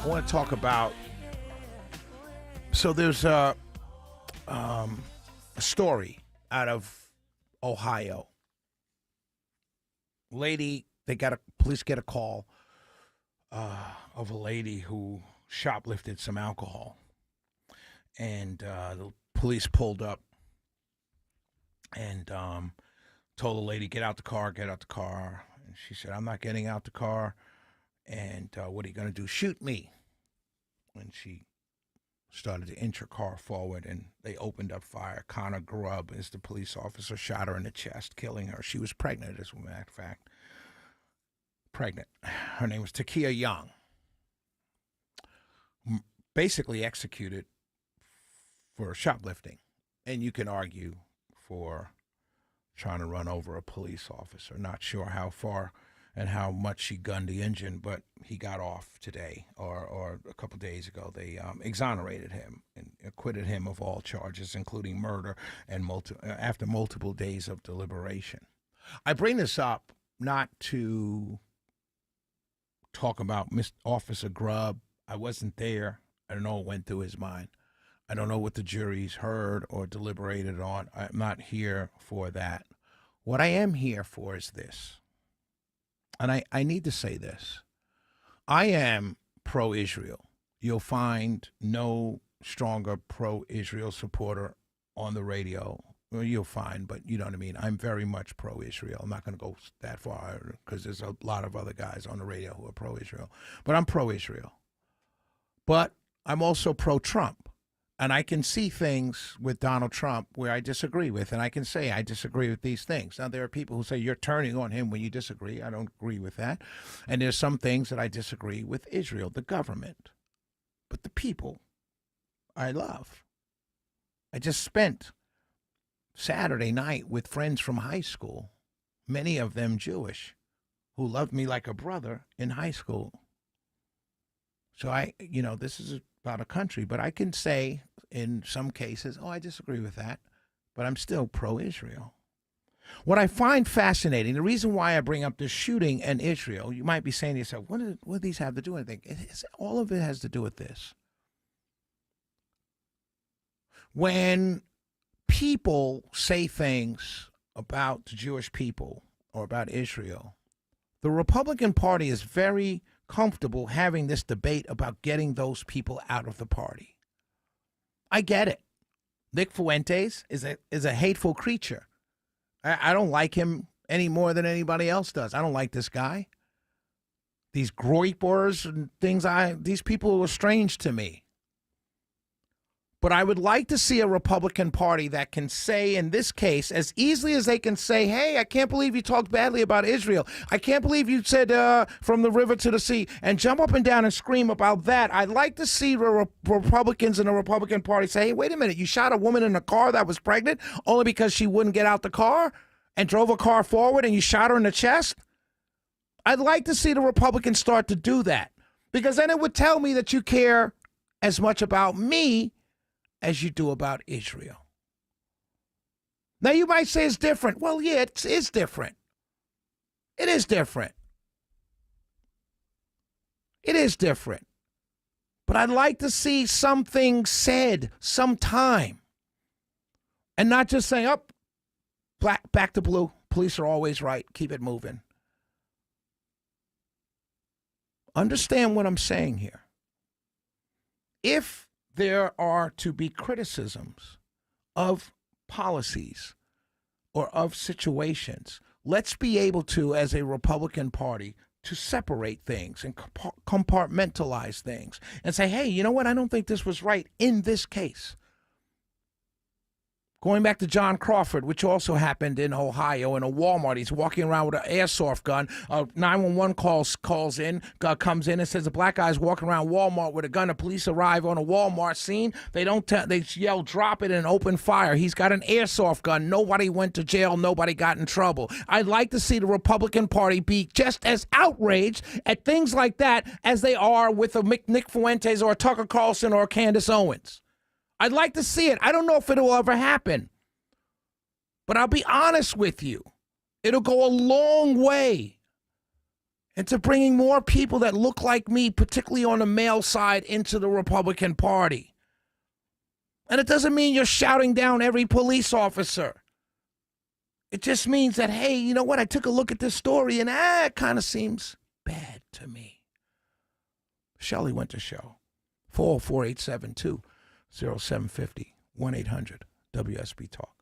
I want to talk about. So there's a story out of Ohio. Lady, police get a call of a lady who shoplifted some alcohol, and the police pulled up and told the lady, get out the car. And she said, I'm not getting out the car. And what are you going to do? Shoot me. And she started to inch her car forward, and they opened up fire. Connor Grubb is the police officer, shot her in the chest, killing her. She was pregnant, as a matter of fact. Pregnant. Her name was Takia Young. Basically executed for shoplifting. And you can argue for trying to run over a police officer. Not sure how far and how much she gunned the engine, but he got off today or a couple days ago. They exonerated him and acquitted him of all charges, including murder, and after multiple days of deliberation. I bring this up not to talk about Officer Grubb. I wasn't there. I don't know what went through his mind. I don't know what the jury's heard or deliberated on. I'm not here for that. What I am here for is this. And I need to say this. I am pro-Israel. You'll find no stronger pro-Israel supporter on the radio. Well, you'll find, but you know what I mean. I'm very much pro-Israel. I'm not going to go that far because there's a lot of other guys on the radio who are pro-Israel. But I'm pro-Israel. But I'm also pro-Trump. And I can see things with Donald Trump where I disagree with, and I can say I disagree with these things. Now, there are people who say you're turning on him when you disagree. I don't agree with that. And there's some things that I disagree with Israel, the government. But the people, I love. I just spent Saturday night with friends from high school, many of them Jewish, who loved me like a brother in high school. So this is about a country, but I can say in some cases, I disagree with that, but I'm still pro-Israel. What I find fascinating, the reason why I bring up the shooting and Israel, you might be saying to yourself, what do these have to do with anything? All of it has to do with this. When people say things about the Jewish people or about Israel, the Republican Party is very comfortable having this debate about getting those people out of the party. I get it. Nick Fuentes is a hateful creature. I don't like him any more than anybody else does. I don't like this guy. These groypers and things, these people are strange to me. But I would like to see a Republican Party that can say, in this case, as easily as they can say, hey, I can't believe you talked badly about Israel. I can't believe you said from the river to the sea, and jump up and down and scream about that. I'd like to see Republicans in the Republican Party say, hey, wait a minute, you shot a woman in a car that was pregnant only because she wouldn't get out the car and drove a car forward and you shot her in the chest? I'd like to see the Republicans start to do that, because then it would tell me that you care as much about me as you do about Israel. Now, you might say it's different. Well, yeah, it is different. It is different. It is different. But I'd like to see something said sometime. And not just saying, back to blue. Police are always right. Keep it moving. Understand what I'm saying here. If there are to be criticisms of policies or of situations, let's be able to, as a Republican Party, to separate things and compartmentalize things and say, hey, you know what? I don't think this was right in this case. Going back to John Crawford, which also happened in Ohio in a Walmart. He's walking around with an airsoft gun. 911 comes in and says the black guy's walking around Walmart with a gun. The police arrive on a Walmart scene. They yell, drop it, and open fire. He's got an airsoft gun. Nobody went to jail. Nobody got in trouble. I'd like to see the Republican Party be just as outraged at things like that as they are with a Nick Fuentes or a Tucker Carlson or a Candace Owens. I'd like to see it. I don't know if it will ever happen. But I'll be honest with you. It'll go a long way into bringing more people that look like me, particularly on the male side, into the Republican Party. And it doesn't mean you're shouting down every police officer. It just means that, hey, you know what? I took a look at this story and it kind of seems bad to me. Shelley Winter Show. 404-872-0750. 1-800-WSB Talk.